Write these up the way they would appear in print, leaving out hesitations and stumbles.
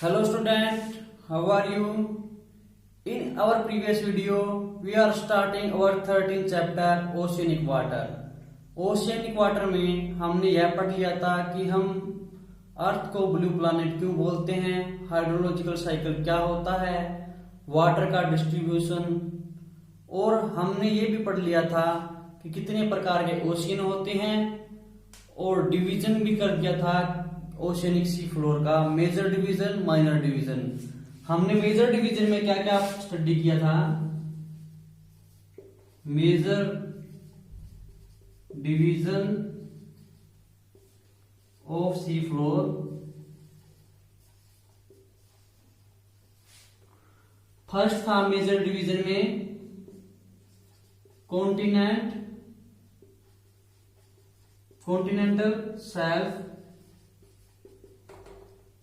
Hello student, how are you? In our previous video, we are starting our 13th chapter Oceanic Water. Oceanic Water में हमने यह पढ़ लिया था कि हम अर्थ को ब्लू प्लैनेट क्यों बोलते हैं, हाइड्रोलॉजिकल साइकिल क्या होता है, वाटर का डिस्ट्रीब्यूशन, और हमने ये भी पढ़ लिया था कि कितने प्रकार के ओशियन होते हैं और डिवीजन भी कर दिया था ओशियनिक सी फ्लोर का, मेजर डिवीजन, माइनर डिवीजन। हमने मेजर डिवीजन में क्या क्या स्टडी किया था? Major division of sea floor, first था मेजर डिवीजन में कॉन्टिनेंटल शेल्फ,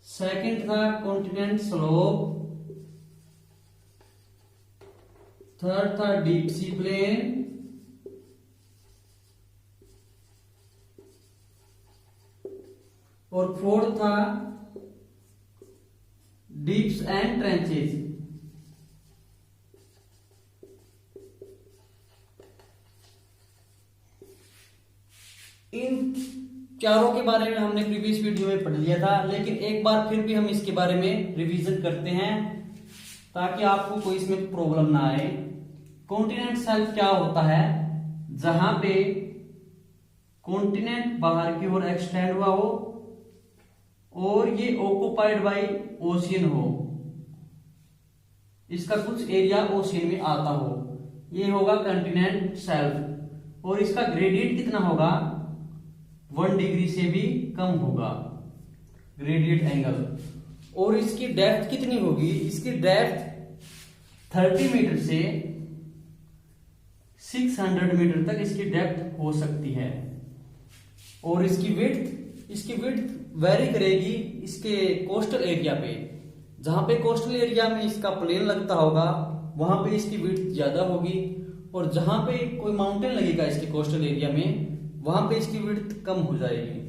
सेकंड था कॉन्टिनेंट स्लोप, थर्ड था डीप सी प्लेन, और फोर्थ था डीप्स एंड ट्रेंचेस। इन चारों के बारे में हमने प्रीवियस वीडियो में पढ़ लिया था, लेकिन एक बार फिर भी हम इसके बारे में रिवीजन करते हैं ताकि आपको कोई इसमें प्रॉब्लम ना आए। कॉन्टिनेंट शेल्फ क्या होता है? जहां पे कॉन्टिनेंट बाहर की ओर एक्सटेंड हुआ हो और ये ऑक्युपाइड बाय ओशियन हो, इसका कुछ एरिया ओशियन में आता हो, ये होगा कॉन्टिनेंट शेल्फ। और इसका ग्रेडियंट कितना होगा? 1 डिग्री से भी कम होगा ग्रेडियंट एंगल। और इसकी डेप्थ कितनी होगी? इसकी डेप्थ 30 मीटर से 600 मीटर तक इसकी डेप्थ हो सकती है। और इसकी विड्थ वेरी करेगी इसके कोस्टल एरिया पे। जहां पे कोस्टल एरिया में इसका प्लेन लगता होगा वहां पे इसकी विड्थ ज्यादा होगी, और जहां पे कोई माउंटेन लगेगा इसके कोस्टल एरिया में वहां पे इसकी विड्थ कम हो जाएगी।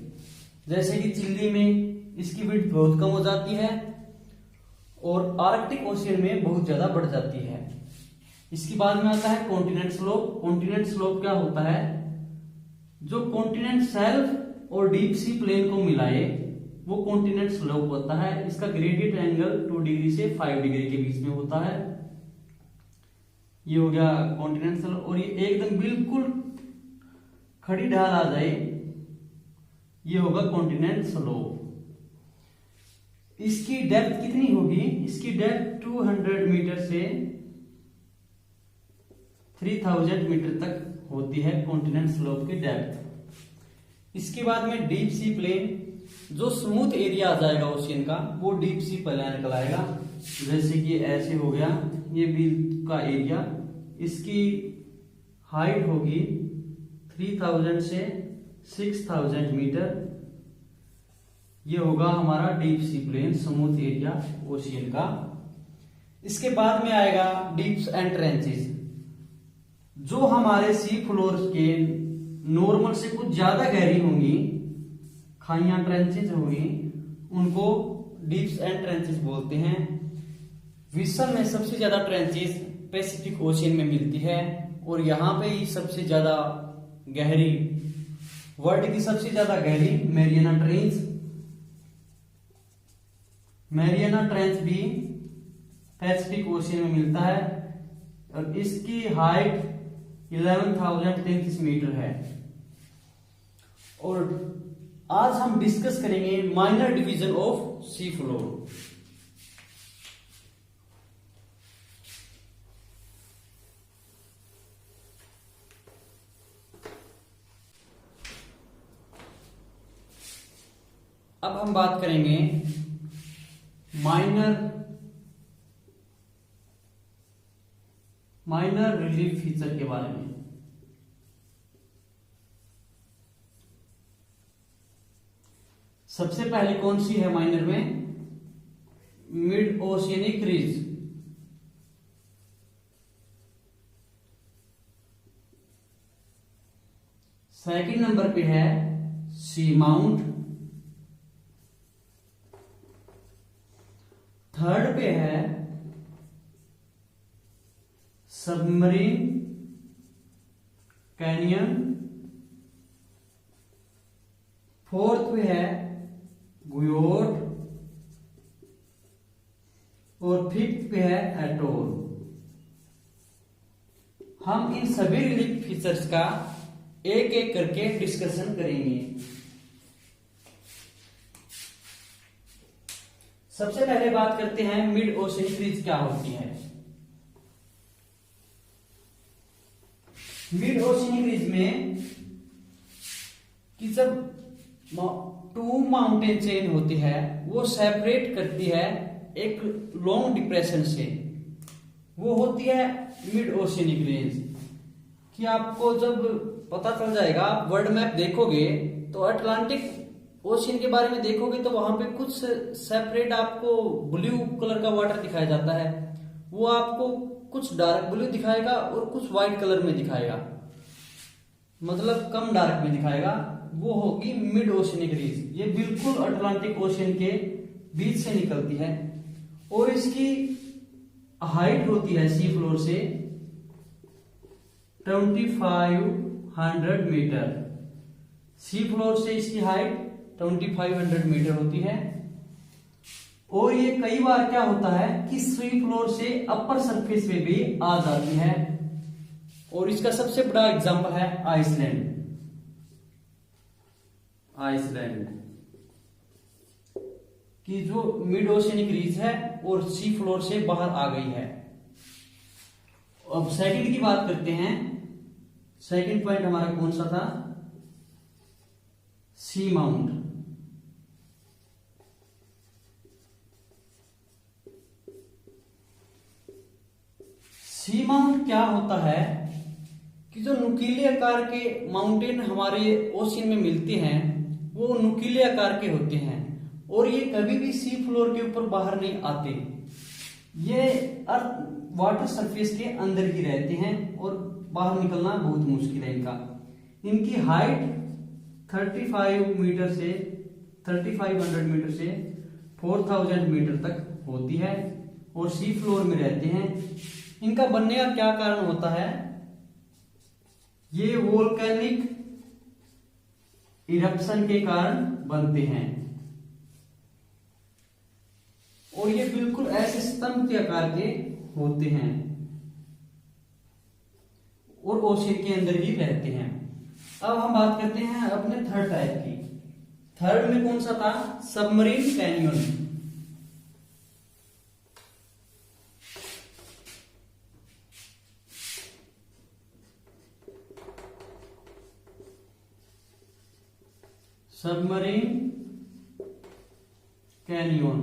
जैसे कि चिली में इसकी विड्थ बहुत कम हो जाती है और आर्कटिक ओशियन में बहुत ज्यादा बढ़ जाती है। इसके बाद में आता है कॉन्टिनेंट स्लोप। कॉन्टिनेंट स्लोप क्या होता है? जो कॉन्टिनेंट शेल्फ और डीप सी प्लेन को मिलाए वो कॉन्टिनेंट स्लोप होता है। इसका ग्रेडियंट एंगल 2 डिग्री से 5 डिग्री के बीच में होता है। ये हो गया कॉन्टिनेंट स्लोप। और ये एकदम बिल्कुल खड़ी ढाल आ जाए, ये होगा कॉन्टिनेंट स्लोप। इसकी डेप्थ कितनी होगी? इसकी डेप्थ 200 मीटर से 3000 मीटर तक होती है कॉन्टिनेंट स्लोप की डेप्थ। इसके बाद में डीप सी प्लेन, जो स्मूथ एरिया आ जाएगा ओशियन का वो डीप सी प्लेन कहलाएगा। जैसे कि ऐसे हो गया ये बी का एरिया, इसकी हाइट होगी 3000 से 6000 मीटर। ये होगा हमारा deep sea plain, smooth area ocean का। इसके बाद में आएगा डीप्स एंड ट्रेंचेस, जो हमारे सी फ्लोर के नॉर्मल से कुछ ज्यादा गहरी होंगी, खाइयां ट्रेंचेस होंगी, उनको डीप्स एंड ट्रेंचेस बोलते हैं। विश्व में सबसे ज्यादा ट्रेंचेस पैसिफिक ओशियन में मिलती है, और यहां पे ही सबसे ज्यादा गहरी, वर्ल्ड की सबसे ज्यादा गहरी मैरियाना ट्रेंच भी पैसिफिक ओशियन में मिलता है, और इसकी हाइट 11,033 मीटर है। और आज हम डिस्कस करेंगे minor division of sea floor. अब हम बात करेंगे माइनर रिलीफ फीचर के बारे में। सबसे पहले कौन सी है माइनर में? Mid oceanic ridge. Second number पे है सी माउंट। पे है सबमरीन कैनियन, फोर्थ पे है गुयोट, और फिफ्थ पे है एटोल। हम इन सभी रिलीफ फीचर्स का एक एक करके डिस्कशन करेंगे। सबसे पहले बात करते हैं मिड ओशन क्रीज क्या होती है। मिड ओशन क्रीज में कि जब टू माउंटेन चेन होती है वो सेपरेट करती है एक लॉन्ग डिप्रेशन से, वो होती है मिड ओशियनिक रेंज। कि आपको जब पता चल जाएगा, आप वर्ल्ड मैप देखोगे तो अटलांटिक ओशियन के बारे में देखोगे तो वहां पे कुछ सेपरेट आपको ब्लू कलर का वाटर दिखाया जाता है, वो आपको कुछ डार्क ब्लू दिखाएगा और कुछ व्हाइट कलर में दिखाएगा, मतलब कम डार्क में दिखाएगा, वो होगी मिड ओशियनिक रेंज। ये बिल्कुल अटलांटिक ओशियन के बीच से निकलती है और इसकी हाइट होती है सी फ्लोर से 2500 मीटर। सी फ्लोर से इसकी हाइट 2500 मीटर होती है। और ये कई बार क्या होता है कि सी फ्लोर से अपर सरफेस पे भी आ जाती है। और इसका सबसे बड़ा एग्जांपल है आइसलैंड। कि जो मिड ओशियनिक रीज है और सी फ्लोर से बाहर आ गई है। अब सेकंड की बात करते हैं। सेकंड पॉइंट हमारा कौन सा था? सी माउंट। सी माउंट क्या होता है कि जो नुकीले आकार के माउंटेन हमारे ओशियन में मिलते हैं वो नुकीले आकार के होते हैं और ये कभी भी सी फ्लोर के ऊपर बाहर नहीं आते। ये अर्थ वाटर सरफेस के अंदर ही रहते हैं और बाहर निकलना बहुत मुश्किल है इनका। इनकी हाइट 3500 मीटर से 4000 मीटर तक होती है और सी फ्लोर में रहते हैं। इनका बनने का क्या कारण होता है? ये वोल्केनिक इरप्शन के कारण बनते हैं और ये बिल्कुल ऐसे स्तंभ के आकार के होते हैं और ओशियन के अंदर ही रहते हैं। अब हम बात करते हैं अपने थर्ड टाइप की। थर्ड में कौन सा था? Submarine canyon. Submarine canyon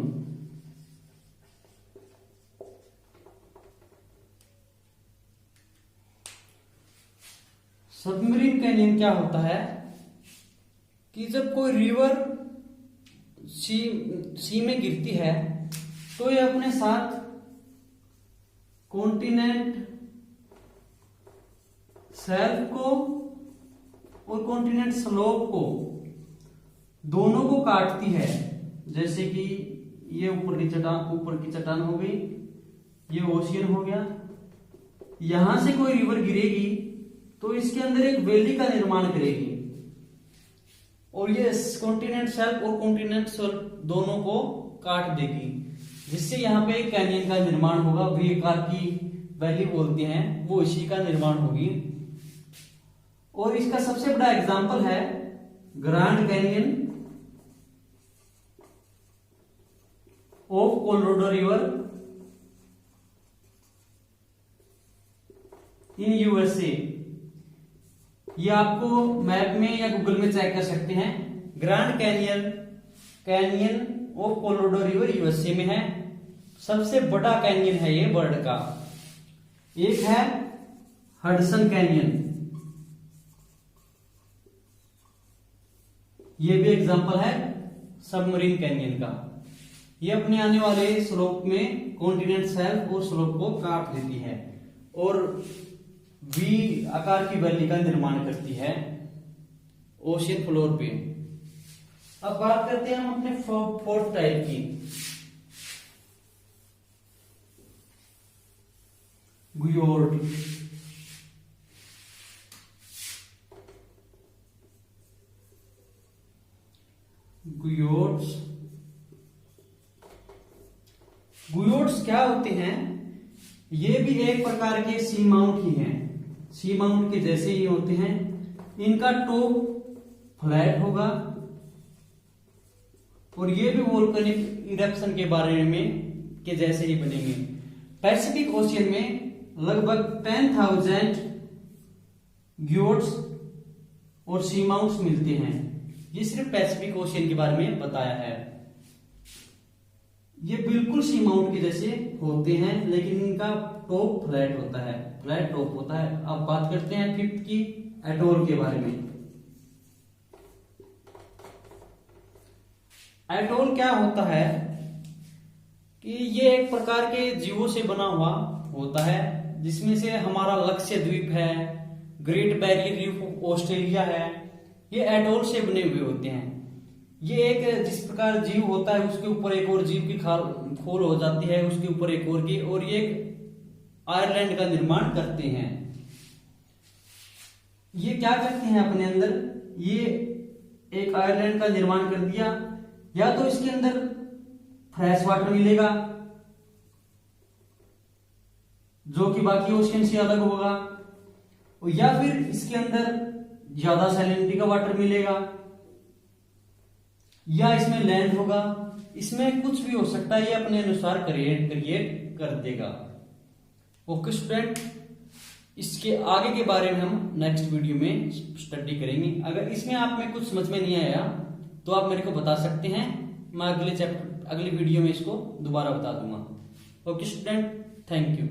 submarine canyon क्या होता है कि जब कोई रिवर सी में गिरती है तो ये अपने साथ कॉन्टिनेंट शेल्फ को और कॉन्टिनेंट स्लोप को दोनों को काटती है। जैसे कि ये ऊपर की चट्टान हो गई, ये ओशियन हो गया। यहां से कोई रिवर गिरेगी तो इसके अंदर एक वैली का निर्माण करेगी और ये कॉन्टिनेंट शेल्फ और कॉन्टिनेंट शेल्फ दोनों को काट देगी, जिससे यहाँ पे कैनियन का निर्माण होगा। वी आकार की वैली बोलते हैं, वो इसी का निर्माण होगी। और इसका सबसे बड़ा एग्जाम्पल है grand canyon of Colorado river in USA. ये आपको मैप में या गूगल में चेक कर सकते हैं। Grand canyon of Colorado river USA में है। सबसे बड़ा कैनियन है ये वर्ल्ड का। एक है हडसन कैनियन, ये भी एग्जांपल है सबमरीन कैनियन का। ये अपने आने वाले स्लोप में कॉन्टिनेंट शेल्फ और स्लोप को काट देती है और वी आकार की वैली का निर्माण करती है ओशियन फ्लोर पे। अब बात करते हैं हम अपने फोर्थ टाइप की। गुयोर्ड, गुयोर्ड्स। गुयोर्ड्स क्या होते हैं? ये भी एक प्रकार के सी माउंट ही हैं, सी माउंट के जैसे ही होते हैं। इनका टॉप फ्लैट होगा और ये भी वोल्केनिक इरप्शन के बारे में के जैसे ही बनेंगे। पैसिफिक ओशियन में लगभग 10,000 ग्योर्ड्स और सी माउंट्स मिलते हैं। ये सिर्फ पैसिफिक ओशियन के बारे में बताया है। ये बिल्कुल सी माउंट के जैसे होते हैं, लेकिन इनका टॉप फ्लैट होता है, फ्लैट टॉप होता है। अब बात करते हैं फिफ्थ की, एटोल के बारे में। एटोल क्या होता है कि ये एक प्रकार के जीवों से बना हुआ होता है, जिसमें से हमारा लक्षद्वीप है, ग्रेट बैरियर रीफ ऑस्ट्रेलिया है, ये एटोल से बने हुए होते हैं। ये एक जिस प्रकार जीव होता है उसके ऊपर एक और जीव की खोल हो जाती है, उसके ऊपर एक और की, और ये आयरलैंड का निर्माण करते हैं। ये क्या करते हैं अपने अंदर, ये एक आयरलैंड का निर्माण कर दिया, या तो इसके अंदर फ्रेश वाटर मिलेगा जो कि बाकी ओशियन से अलग होगा, या फिर इसके अंदर ज्यादा सैलिनिटी का वाटर मिलेगा, या इसमें लैंड होगा। इसमें कुछ भी हो सकता है, ये अपने अनुसार क्रिएट कर देगा। ओके स्टूडेंट, इसके आगे के बारे में हम नेक्स्ट वीडियो में स्टडी करेंगे। अगर इसमें आप में कुछ समझ में नहीं आया तो आप मेरे को बता सकते हैं, मैं अगले वीडियो में इसको दोबारा बता दूंगा। Okay student, thank you.